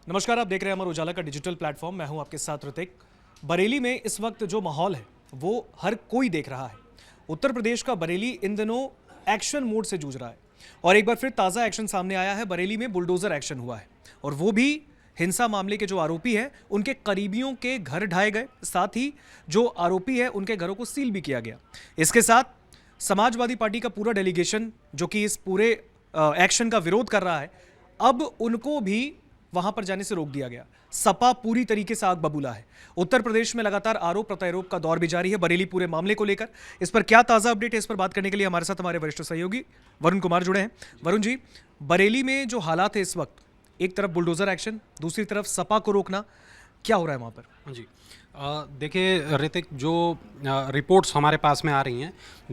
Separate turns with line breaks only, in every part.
नमस्कार, आप देख रहे हैं अमर उजाला का डिजिटल प्लेटफॉर्म। मैं हूं आपके साथ ऋतिक। बरेली में इस वक्त जो माहौल है वो हर कोई देख रहा है। उत्तर प्रदेश का बरेली इन दिनों एक्शन मोड से जूझ रहा है और एक बार फिर ताज़ा एक्शन सामने आया है। बरेली में बुलडोजर एक्शन हुआ है और वो भी हिंसा मामले के जो आरोपी हैं उनके करीबियों के घर ढाए गए, साथ ही जो आरोपी है उनके घरों को सील भी किया गया। इसके साथ समाजवादी पार्टी का पूरा डेलीगेशन जो कि इस पूरे एक्शन का विरोध कर रहा है, अब उनको भी वहां पर जाने से रोक दिया गया। सपा पूरी तरीके से आग बबूला है। उत्तर प्रदेश में लगातार आरोप प्रत्यारोप का दौर भी जारी है बरेली पूरे मामले को लेकर। इस पर क्या ताजा अपडेट है, इस पर बात करने के लिए हमारे साथ हमारे वरिष्ठ सहयोगी वरुण कुमार जुड़े हैं। वरुण जी, बरेली में जो हालात है इस वक्त, एक तरफ बुलडोजर एक्शन, दूसरी तरफ सपा को रोकना, क्या हो रहा है वहां पर?
जी देखिए ऋतिक, जो रिपोर्ट्स हमारे पास में आ रही हैं,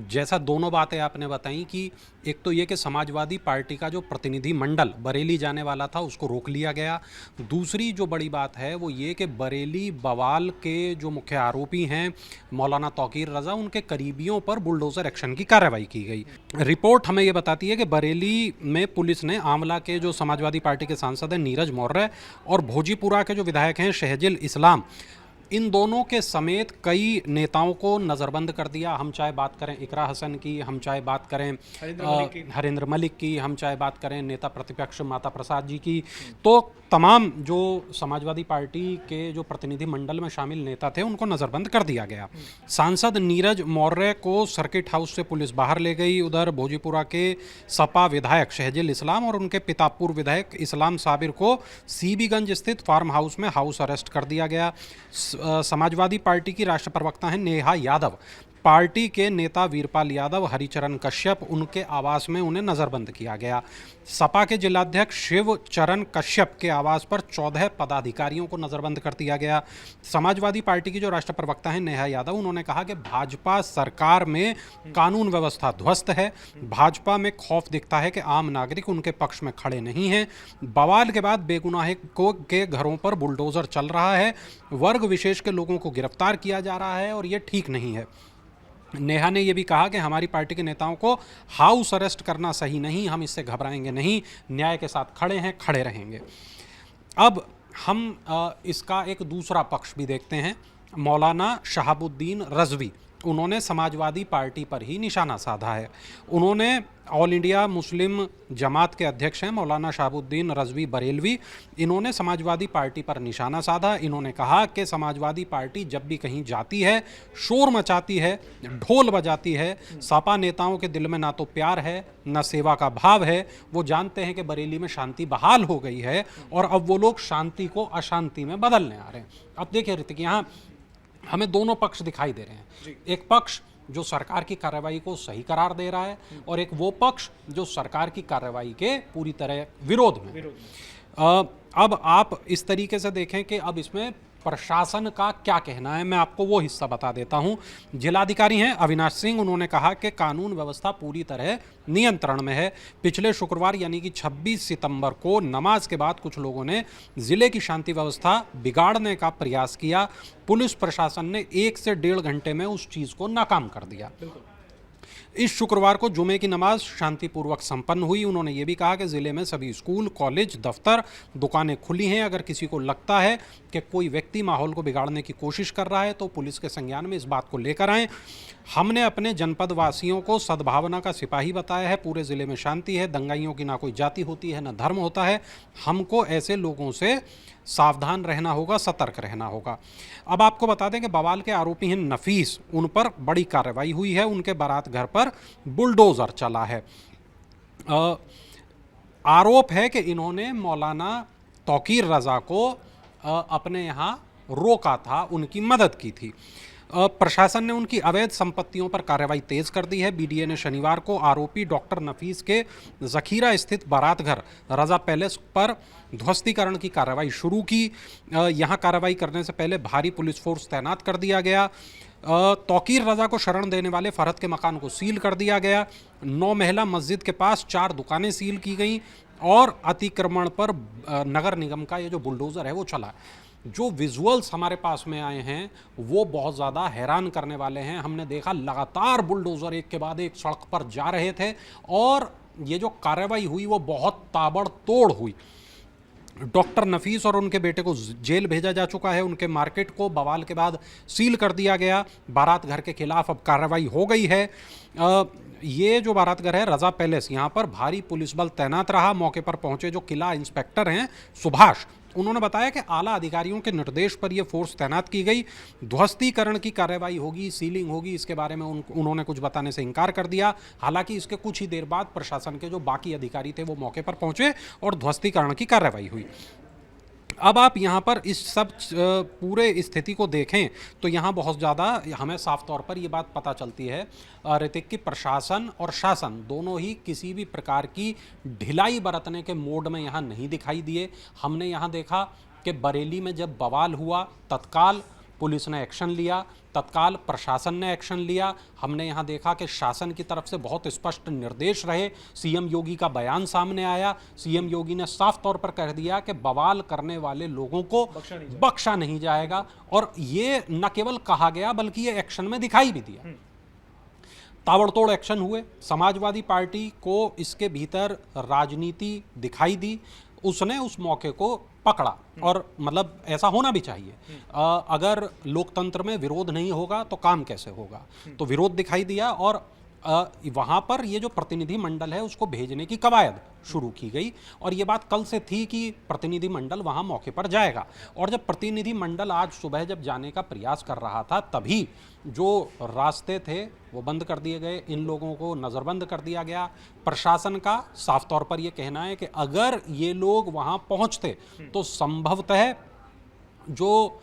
जैसा दोनों बातें आपने बताई कि एक तो ये कि समाजवादी पार्टी का जो प्रतिनिधि मंडल बरेली जाने वाला था उसको रोक लिया गया। दूसरी जो बड़ी बात है वो ये कि बरेली बवाल के जो मुख्य आरोपी हैं मौलाना तौकीर रज़ा, उनके करीबियों पर बुलडोज़र एक्शन की कार्रवाई की गई। रिपोर्ट हमें ये बताती है कि बरेली में पुलिस ने आंवला के जो समाजवादी पार्टी के सांसद हैं नीरज मौर्य और भोजीपुरा के जो विधायक हैं शहजिल इस्लाम, इन दोनों के समेत कई नेताओं को नज़रबंद कर दिया। हम चाहे बात करें इकरा हसन की, हम चाहे बात करें हरिंद्र मलिक की, हम चाहे बात करें नेता प्रतिपक्ष माता प्रसाद जी की, तो तमाम जो समाजवादी पार्टी के जो प्रतिनिधि मंडल में शामिल नेता थे उनको नज़रबंद कर दिया गया। सांसद नीरज मौर्य को सर्किट हाउस से पुलिस बाहर ले गई। उधर भोजीपुरा के सपा विधायक शहजिल इस्लाम और उनके पिता पूर्व विधायक इस्लाम साबिर को सीबीगंज स्थित फार्म हाउस में हाउस अरेस्ट कर दिया गया। समाजवादी पार्टी की राष्ट्रीय प्रवक्ता हैं नेहा यादव, पार्टी के नेता वीरपाल यादव, हरिचरण कश्यप, उनके आवास में उन्हें नज़रबंद किया गया। सपा के जिलाध्यक्ष शिव चरण कश्यप के आवास पर 14 पदाधिकारियों को नज़रबंद कर दिया गया। समाजवादी पार्टी की जो राष्ट्रीय प्रवक्ता हैं नेहा यादव, उन्होंने कहा कि भाजपा सरकार में कानून व्यवस्था ध्वस्त है। भाजपा में खौफ दिखता है कि आम नागरिक उनके पक्ष में खड़े नहीं हैं। बवाल के बाद बेगुनाह के घरों पर बुलडोजर चल रहा है, वर्ग विशेष के लोगों को गिरफ्तार किया जा रहा है और ये ठीक नहीं है। नेहा ने यह भी कहा कि हमारी पार्टी के नेताओं को हाउस अरेस्ट करना सही नहीं, हम इससे घबराएंगे नहीं, न्याय के साथ खड़े हैं, खड़े रहेंगे। अब हम इसका एक दूसरा पक्ष भी देखते हैं। मौलाना शहाबुद्दीन रज़वी, उन्होंने समाजवादी पार्टी पर ही निशाना साधा है। उन्होंने ऑल इंडिया मुस्लिम जमात के अध्यक्ष हैं मौलाना शहाबुद्दीन रज़वी बरेलवी, इन्होंने समाजवादी पार्टी पर निशाना साधा। इन्होंने कहा कि समाजवादी पार्टी जब भी कहीं जाती है, शोर मचाती है, ढोल बजाती है। सपा नेताओं के दिल में ना तो प्यार है ना सेवा का भाव है। वो जानते हैं कि बरेली में शांति बहाल हो गई है और अब वो लोग शांति को अशांति में बदलने आ रहे हैं। अब देखिए ऋतिक, यहाँ हमें दोनों पक्ष दिखाई दे रहे हैं। एक पक्ष जो सरकार की कार्रवाई को सही करार दे रहा है और एक वो पक्ष जो सरकार की कार्रवाई के पूरी तरह विरोध में। अब आप इस तरीके से देखें कि अब इसमें प्रशासन का क्या कहना है, मैं आपको वो हिस्सा बता देता हूं। जिलाधिकारी हैं अविनाश सिंह, उन्होंने कहा कि कानून व्यवस्था पूरी तरह नियंत्रण में है। पिछले शुक्रवार यानी कि 26 सितंबर को नमाज के बाद कुछ लोगों ने जिले की शांति व्यवस्था बिगाड़ने का प्रयास किया। पुलिस प्रशासन ने 1 से 1.5 घंटे में उस चीज़ को नाकाम कर दिया। इस शुक्रवार को जुमे की नमाज शांतिपूर्वक संपन्न हुई। उन्होंने ये भी कहा कि ज़िले में सभी स्कूल, कॉलेज, दफ्तर, दुकानें खुली हैं। अगर किसी को लगता है कि कोई व्यक्ति माहौल को बिगाड़ने की कोशिश कर रहा है तो पुलिस के संज्ञान में इस बात को लेकर आएँ। हमने अपने जनपद वासियों को सद्भावना का सिपाही बताया है। पूरे ज़िले में शांति है, दंगाइयों की ना कोई जाति होती है ना धर्म होता है। हमको ऐसे लोगों से सावधान रहना होगा, सतर्क रहना होगा। अब आपको बता दें कि बवाल के आरोपी हैं नफीस, उन पर बड़ी कार्रवाई हुई है। उनके बारात घर पर बुलडोजर चला है। आरोप है कि इन्होंने मौलाना तौकीर रज़ा को अपने यहाँ रोका था, उनकी मदद की थी। प्रशासन ने उनकी अवैध संपत्तियों पर कार्रवाई तेज कर दी है। बीडीए ने शनिवार को आरोपी डॉक्टर नफीस के जखीरा स्थित बारात घर रजा पैलेस पर ध्वस्तीकरण की कार्रवाई शुरू की। यहां कार्रवाई करने से पहले भारी पुलिस फोर्स तैनात कर दिया गया। तौकीर रज़ा को शरण देने वाले फरहत के मकान को सील कर दिया गया। 9 महला मस्जिद के पास 4 दुकानें सील की गई और अतिक्रमण पर नगर निगम का ये जो बुलडोज़र है वो चला। जो विजुअल्स हमारे पास में आए हैं वो बहुत ज़्यादा हैरान करने वाले हैं। हमने देखा लगातार बुलडोज़र एक के बाद एक सड़क पर जा रहे थे और ये जो कार्रवाई हुई वो बहुत ताबड़तोड़ हुई। डॉक्टर नफीस और उनके बेटे को जेल भेजा जा चुका है। उनके मार्केट को बवाल के बाद सील कर दिया गया। बारात घर के खिलाफ अब कार्रवाई हो गई है। ये जो बारात घर है रजा पैलेस, यहाँ पर भारी पुलिस बल तैनात रहा। मौके पर पहुंचे जो किला इंस्पेक्टर हैं सुभाष, उन्होंने बताया कि आला अधिकारियों के निर्देश पर यह फोर्स तैनात की गई। ध्वस्तीकरण की कार्रवाई होगी, सीलिंग होगी, इसके बारे में उन्होंने कुछ बताने से इनकार कर दिया। हालांकि इसके कुछ ही देर बाद प्रशासन के जो बाकी अधिकारी थे वो मौके पर पहुंचे और ध्वस्तीकरण की कार्रवाई हुई। अब आप यहाँ पर इस सब पूरे स्थिति को देखें तो यहाँ बहुत ज़्यादा हमें साफ तौर पर ये बात पता चलती है ऋतिक की प्रशासन और शासन दोनों ही किसी भी प्रकार की ढिलाई बरतने के मोड में यहाँ नहीं दिखाई दिए। हमने यहाँ देखा कि बरेली में जब बवाल हुआ तत्काल पुलिस ने एक्शन लिया, तत्काल प्रशासन ने एक्शन लिया। हमने यहाँ देखा कि शासन की तरफ से बहुत स्पष्ट निर्देश रहे। सीएम योगी का बयान सामने आया। सीएम योगी ने साफ तौर पर कह दिया कि बवाल करने वाले लोगों को बख्शा नहीं जाएगा। और ये न केवल कहा गया बल्कि ये एक्शन में दिखाई भी दिया। ताबड़तोड़ एक्शन हुए। समाजवादी पार्टी को इसके भीतर राजनीति दिखाई दी। उसने उस मौके को पकड़ा और मतलब ऐसा होना भी चाहिए। अगर लोकतंत्र में विरोध नहीं होगा तो काम कैसे होगा। तो विरोध दिखाई दिया और वहाँ पर ये जो प्रतिनिधि मंडल है उसको भेजने की कवायद शुरू की गई। और ये बात कल से थी कि प्रतिनिधि मंडल वहाँ मौके पर जाएगा। और जब प्रतिनिधि मंडल आज सुबह जब जाने का प्रयास कर रहा था तभी जो रास्ते थे वो बंद कर दिए गए। इन लोगों को नज़रबंद कर दिया गया। प्रशासन का साफ तौर पर ये कहना है कि अगर ये लोग वहाँ पहुँचते तो संभवतः जो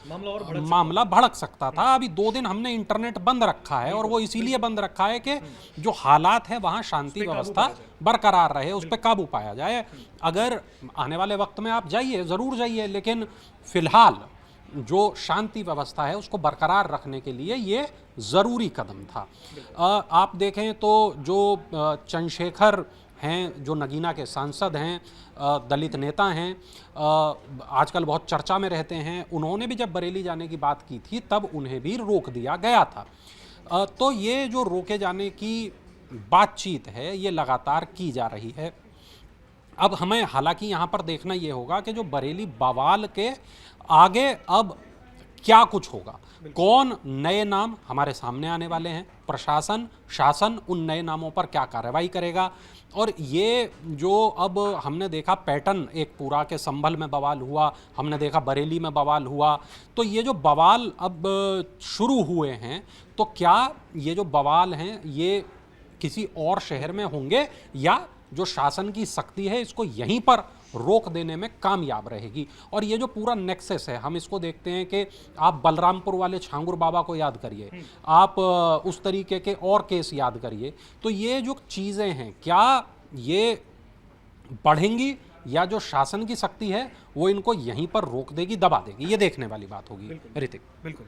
मामला भड़क सकता था। अभी 2 दिन हमने इंटरनेट बंद रखा है और वो इसीलिए बंद रखा है कि जो हालात है वहाँ शांति व्यवस्था बरकरार रहे, उस पर काबू पाया जाए। अगर आने वाले वक्त में आप जाइए, ज़रूर जाइए, लेकिन फिलहाल जो शांति व्यवस्था है उसको बरकरार रखने के लिए ये ज़रूरी कदम था। आप देखें तो जो चंद्रशेखर हैं, जो नगीना के सांसद हैं, दलित नेता हैं, आजकल बहुत चर्चा में रहते हैं, उन्होंने भी जब बरेली जाने की बात की थी तब उन्हें भी रोक दिया गया था। तो ये जो रोके जाने की बातचीत है ये लगातार की जा रही है। अब हमें हालांकि यहाँ पर देखना ये होगा कि जो बरेली बवाल के आगे अब क्या कुछ होगा। कौन नए नाम हमारे सामने आने वाले हैं, प्रशासन शासन उन नए नामों पर क्या कार्रवाई करेगा। और ये जो अब हमने देखा पैटर्न एक पूरा के संभल में बवाल हुआ, हमने देखा बरेली में बवाल हुआ, तो ये जो बवाल अब शुरू हुए हैं तो क्या ये जो बवाल हैं ये किसी और शहर में होंगे या जो शासन की सख्ती है इसको यहीं पर रोक देने में कामयाब रहेगी। और ये जो पूरा नेक्सस है हम इसको देखते हैं कि आप बलरामपुर वाले छांगुर बाबा को याद करिए, आप उस तरीके के और केस याद करिए। तो ये जो चीज़ें हैं क्या ये बढ़ेंगी या जो शासन की सख्ती है वो इनको यहीं पर रोक देगी, दबा देगी, ये देखने वाली बात होगी। ऋतिक
बिल्कुल,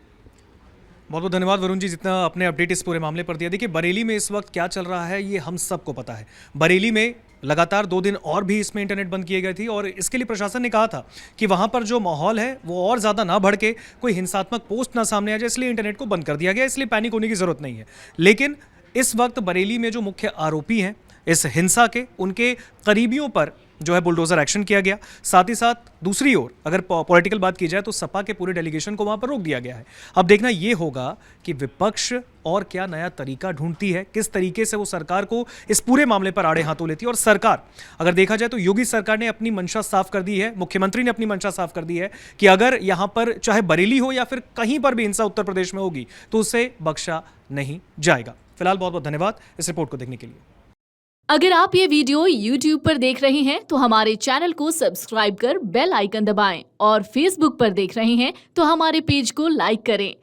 बहुत बहुत धन्यवाद वरुण जी, जितना अपने अपडेट इस पूरे मामले पर दिया। देखिए बरेली में इस वक्त क्या चल रहा है ये हम सबको पता है। बरेली में लगातार 2 दिन और भी इसमें इंटरनेट बंद किए गए थी और इसके लिए प्रशासन ने कहा था कि वहाँ पर जो माहौल है वो और ज़्यादा ना भड़के, कोई हिंसात्मक पोस्ट ना सामने आ जाए, इसलिए इंटरनेट को बंद कर दिया गया। इसलिए पैनिक होने की ज़रूरत नहीं है। लेकिन इस वक्त बरेली में जो मुख्य आरोपी हैं इस हिंसा के, उनके करीबियों पर जो है बुलडोजर एक्शन किया गया। साथ ही साथ दूसरी ओर अगर पॉलिटिकल बात की जाए तो सपा के पूरे डेलीगेशन को वहां पर रोक दिया गया है। अब देखना यह होगा कि विपक्ष और क्या नया तरीका ढूंढती है, किस तरीके से वो सरकार को इस पूरे मामले पर आड़े हाथों लेती है। और सरकार अगर देखा जाए तो योगी सरकार ने अपनी मंशा साफ कर दी है, मुख्यमंत्री ने अपनी मंशा साफ कर दी है कि अगर यहां पर चाहे बरेली हो या फिर कहीं पर भी हिंसा उत्तर प्रदेश में होगी तो उसे बख्शा नहीं जाएगा। फिलहाल बहुत बहुत धन्यवाद इस रिपोर्ट को देखने के लिए।
अगर आप ये वीडियो YouTube पर देख रहे हैं तो हमारे चैनल को सब्सक्राइब कर बेल आइकन दबाएं और Facebook पर देख रहे हैं तो हमारे पेज को लाइक करें।